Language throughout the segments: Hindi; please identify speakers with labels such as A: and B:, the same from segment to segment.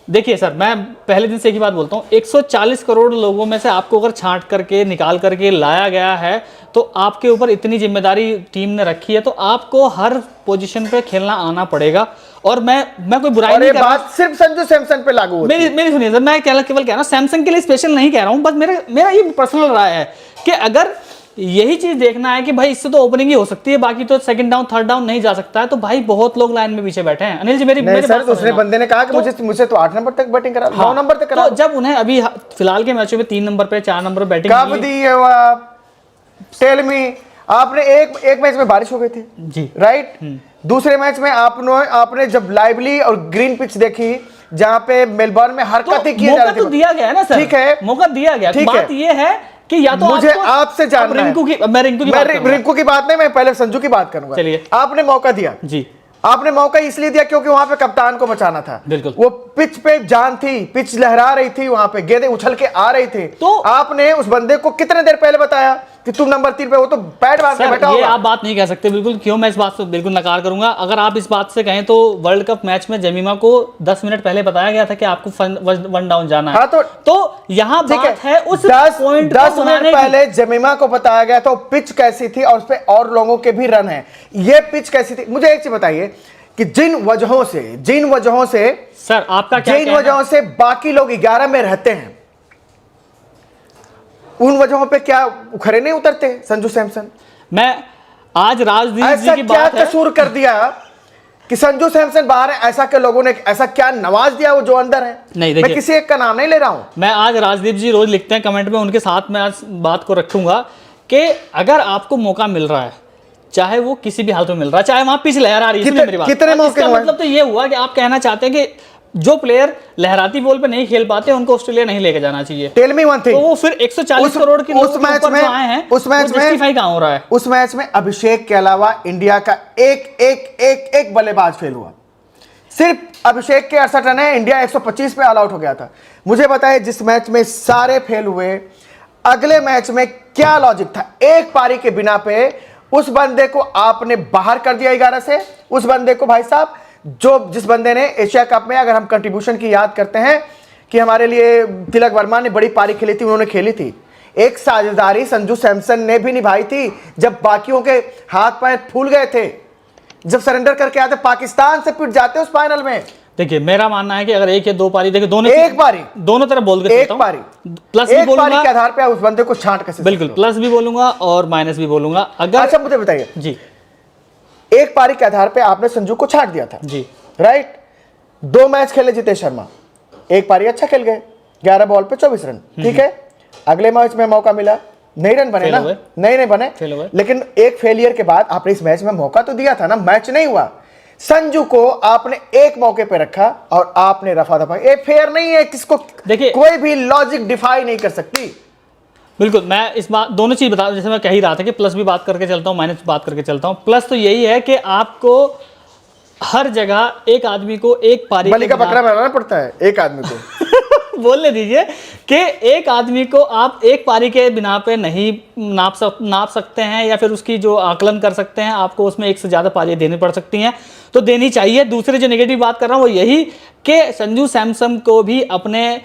A: देखिए सर, मैं पहले दिन से एक ही बात बोलता हूँ, 140 करोड़ लोगों में से आपको अगर छांट करके निकाल करके लाया गया है तो आपके ऊपर इतनी जिम्मेदारी टीम ने रखी है, तो आपको हर पोजीशन पे खेलना आना पड़ेगा। और मैं कोई बुराई नहीं कर रहा,
B: बात सिर्फ संजू सैमसन पे लागू होती है।
A: मेरी सुनिए सर, मैं केवल कह रहा हूँ, सैमसंग के लिए स्पेशल नहीं कह रहा हूँ, बस मेरा ये पर्सनल राय है कि अगर यही चीज देखना है कि भाई इससे तो ओपनिंग ही हो सकती है, बाकी तो सेकंड डाउन थर्ड डाउन नहीं जा सकता है, तो भाई बहुत लोग लाइन में पीछे बैठे हैं। अनिल जी मेरी
B: सर, दूसरे बंदे ने कहा कि मुझे तो 8 नंबर तक बैटिंग करा, 9 नंबर तक करा।
A: तो जब उन्हें अभी फिलहाल के मैचों में 3 नंबर पे 4 नंबर बैटिंग
B: कब दी है वो आप? Tell me. आपने एक मैच में बारिश हो गई थी
A: जी,
B: राइट। दूसरे मैच में आपने जब लाइवली और ग्रीन पिच देखी जहां पे मेलबर्न में हरकतें की जा रही थी,
A: तो दिया गया है ना सर,
B: ठीक है,
A: मौका दिया गया।
B: ठीक
A: बात ये है कि या तो
B: मुझे आपसे जानना है,
A: रिंकू
B: की बात नहीं, मैं पहले संजू की बात करूंगा।
A: चलिए,
B: आपने मौका दिया
A: जी,
B: आपने मौका इसलिए दिया क्योंकि वहां पे कप्तान को बचाना था।
A: बिल्कुल,
B: वो पिच पे जान थी, पिच लहरा रही थी, वहां पे गेंदें उछल के आ रही थी, तो आपने उस बंदे को कितने देर पहले बताया कि तुम नंबर 3 पे, वो तो पैड मार के बैठा होगा।
A: ये आप बात नहीं कह सकते बिल्कुल, क्यों? मैं इस बात से बिल्कुल नकार करूंगा। अगर आप इस बात से कहें तो वर्ल्ड कप मैच में जमीमा को 10 मिनट पहले बताया गया था कि आपको वन डाउन जाना है।
B: हाँ, तो
A: यहाँ बात है उस
B: 10 मिनट पहले जमीमा को बताया गया तो पिच कैसी थी और उस पे और लोगों के भी रन है, ये पिच कैसी थी? मुझे एक चीज बताइए कि जिन वजहों से
A: सर आपका क्या
B: जिन वजहों से बाकी लोग 11 में रहते हैं, उन वजहों पे क्या खड़े नहीं उतरते संजू सैमसन?
A: मैं आज राजदीप जी की बात है,
B: क्या कसूर कर दिया कि संजू सैमसन बाहर है? ऐसा के लोगों ने ऐसा क्या नवाज दिया वो जो अंदर है?
A: नहीं,
B: मैं किसी एक का नाम नहीं ले रहा हूं।
A: मैं आज राजदीप जी रोज लिखते हैं कमेंट में, उनके साथ मैं आज बात को रखूंगा कि अगर आपको मौका मिल रहा है, चाहे वो किसी भी हालत में मिल रहा है, चाहे वहां पिच लहरा रही है, मेरी बात,
B: कितने मौके
A: मतलब तो ये हुआ कि आप कहना चाहते हैं कि जो प्लेयर लहराती बॉल पे नहीं खेल पाते उनको ऑस्ट्रेलिया नहीं लेके जाना चाहिए।
B: टेल मी वन थिंग,
A: तो वो फिर 140 करोड़ की
B: उस मैच में आए हैं, उस मैच में अभिषेक के अलावा इंडिया का एक बल्लेबाज फेल हुआ। सिर्फ अभिषेक के 68 रन है, इंडिया 125 पे ऑल आउट हो गया था। मुझे बताइए, जिस मैच में सारे फेल हुए, अगले मैच में क्या लॉजिक था? एक पारी के बिना पे उस बंदे को आपने बाहर कर दिया 11 से। उस बंदे को भाई साहब, जिस बंदे ने एशिया कप में, अगर हम कंट्रीब्यूशन की याद करते हैं कि हमारे लिए तिलक वर्मा ने बड़ी पारी खेली थी, उन्होंने खेली थी, एक साझेदारी संजू सैमसन ने भी निभाई थी जब बाकियों के हाथ पैर फूल गए थे, जब सरेंडर करके आते, पाकिस्तान से पिट जाते उस फाइनल में।
A: देखिए मेरा मानना है कि अगर एक या दो पारी, देखिए दोनों तरफ बोल के
B: एक पारी
A: प्लस भी बोलूंगा,
B: पारी के आधार पे उस बंदे को छांट कैसे?
A: बिल्कुल, प्लस भी बोलूंगा और माइनस भी बोलूंगा। अगर
B: अच्छा मुझे बताइए
A: जी,
B: एक पारी के आधार पे आपने संजू को छांट दिया था
A: जी,
B: राइट। 2 मैच खेले जितेश शर्मा, एक पारी अच्छा खेल गए, 11 बॉल पे 24 रन, ठीक है। अगले मैच में मौका मिला, नहीं रन बने ना, नहीं बने, लेकिन एक फेलियर के बाद आपने इस मैच में मौका तो दिया था ना, मैच नहीं हुआ। संजू को आपने एक मौके पे रखा और आपने रफा दफा, ये फेयर नहीं है, किसको देखिए कोई भी लॉजिक डिफाई नहीं कर सकती।
A: बिल्कुल, मैं इस बात दोनों चीज बता, जैसे मैं कह ही रहा था कि प्लस भी बात करके चलता हूँ, माइनस बात करके चलता हूँ। प्लस तो यही है कि आपको हर जगह एक आदमी को एक पारी
B: बलि का बकरा बनाना पड़ता है एक आदमी को
A: बोलने दीजिए कि एक आदमी को आप एक पारी के बिना पे नहीं नाप सकते हैं, या फिर उसकी जो आकलन कर सकते हैं, आपको उसमें एक से ज़्यादा पारियां देनी पड़ सकती हैं, तो देनी चाहिए। दूसरी जो नेगेटिव बात कर रहा हूँ वो यही कि संजू सैमसन को भी अपने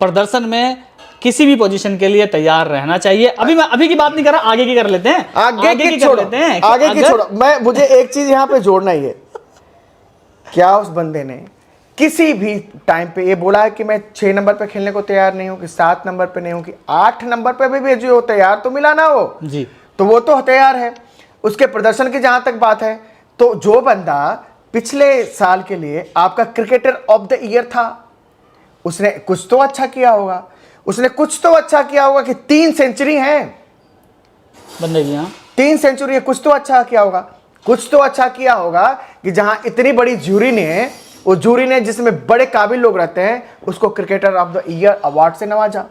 A: प्रदर्शन में किसी भी पोजीशन के लिए तैयार रहना चाहिए। अभी मैं अभी की बात नहीं कर रहा, आगे की कर लेते हैं,
B: आगे की छोड़ो। मुझे एक चीज यहाँ पे जोड़ना ही है, क्या उस बंदे ने किसी भी टाइम पे ये बोला है कि मैं 6 नंबर पे खेलने को तैयार नहीं हूं, कि 7 नंबर पे नहीं हूं, कि 8 नंबर पे भी भेजी हो? तैयार तो मिला ना वो
A: जी,
B: तो वो तो तैयार है। उसके प्रदर्शन की जहां तक बात है, तो जो बंदा पिछले साल के लिए आपका क्रिकेटर ऑफ द ईयर था, उसने कुछ तो अच्छा किया होगा, कि 3 सेंचुरी है
A: बंदे की,
B: 3 सेंचुरी है, कुछ तो अच्छा किया होगा कि जहां इतनी बड़ी जूरी ने जिसमें बड़े काबिल लोग रहते हैं, उसको cricketer of the year award से नवाजा।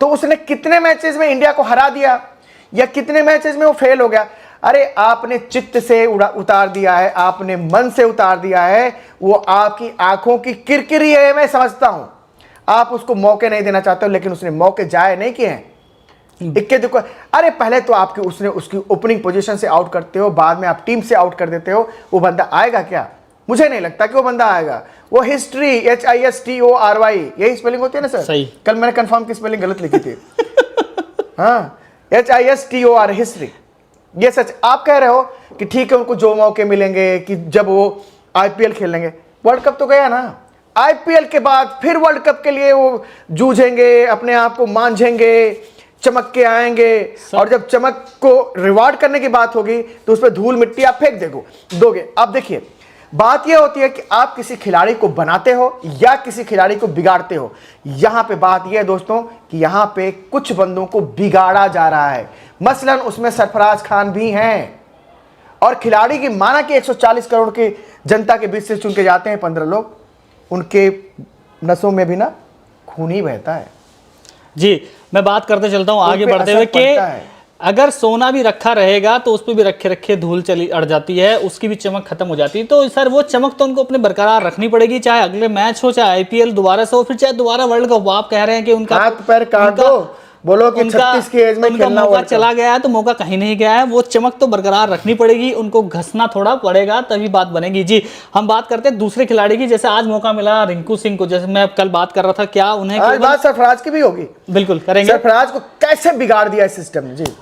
B: तो उसने कितने मैचेस में इंडिया को हरा दिया, या कितने मैचेस में वो फेल हो गया? अरे आपने चित्त से उतार दिया है, आपने मन से उतार दिया है, वो आपकी आंखों की किरकिरी है, मैं समझता हूं। आप उसको मौके नहीं देना चाहते हो, लेकिन उसने मौके जाए नहीं किए हैं। इक्के दुक्के, अरे पहले तो उसकी ओपनिंग पोजीशन से आउट करते हो, बाद में आप टीम से आउट कर देते हो, वो बंदा आएगा क्या? मुझे नहीं लगता कि वो बंदा आएगा। वो हिस्ट्री HISTORY यही स्पेलिंग होती है ना सर?
A: सही।
B: कल मैंने कंफर्म की स्पेलिंग गलत लिखी थी। हाँ, HISTOR हिस्ट्री, ये सच। आप कह रहे हो कि ठीक है उनको जो मौके मिलेंगे कि जब वो IPL खेलेंगे, वर्ल्ड कप तो गया ना, IPL के बाद फिर वर्ल्ड कप के लिए वो जूझेंगे, अपने आप को मांझेंगे, चमक के आएंगे, और जब चमक को रिवार्ड करने की बात होगी तो उस पर धूल मिट्टी आप फेंक दोगे। आप देखिए, बात यह होती है कि आप किसी खिलाड़ी को बनाते हो या किसी खिलाड़ी को बिगाड़ते हो। यहां पे बात यह है दोस्तों कि यहां पे कुछ बंदों को बिगाड़ा जा रहा है, मसलन उसमें सरफराज खान भी हैं। और खिलाड़ी की माना कि 140 करोड़ की जनता के बीच से चुन के जाते हैं 15 लोग, उनके नसों में भी ना खून ही बहता है।
A: जी, मैं बात करते चलता हूँ आगे बढ़ते हुए कि अगर सोना भी रखा रहेगा तो उस पर भी रखे रखे धूल चली अड़ जाती है, उसकी भी चमक खत्म हो जाती है। तो सर वो चमक तो उनको अपने बरकरार रखनी पड़ेगी, चाहे अगले मैच हो, चाहे IPL दोबारा से हो, फिर चाहे दोबारा वर्ल्ड कप। आप कह रहे हैं कि उनका
B: हाथ पैर काट दो, बोलो कि 36 की एज में खेलना
A: मौका चला गया है, तो मौका कहीं नहीं गया है। वो चमक तो बरकरार रखनी पड़ेगी, उनको घसना थोड़ा पड़ेगा तभी बात बनेगी। जी, हम बात करते हैं दूसरे खिलाड़ी की। जैसे आज मौका मिला रिंकू सिंह को, जैसे मैं कल बात कर रहा था, क्या उन्हें
B: आज बात सरफराज की भी होगी,
A: बिल्कुल करेंगे।
B: सरफराज को कैसे बिगाड़ दिया इस सिस्टम ने। जी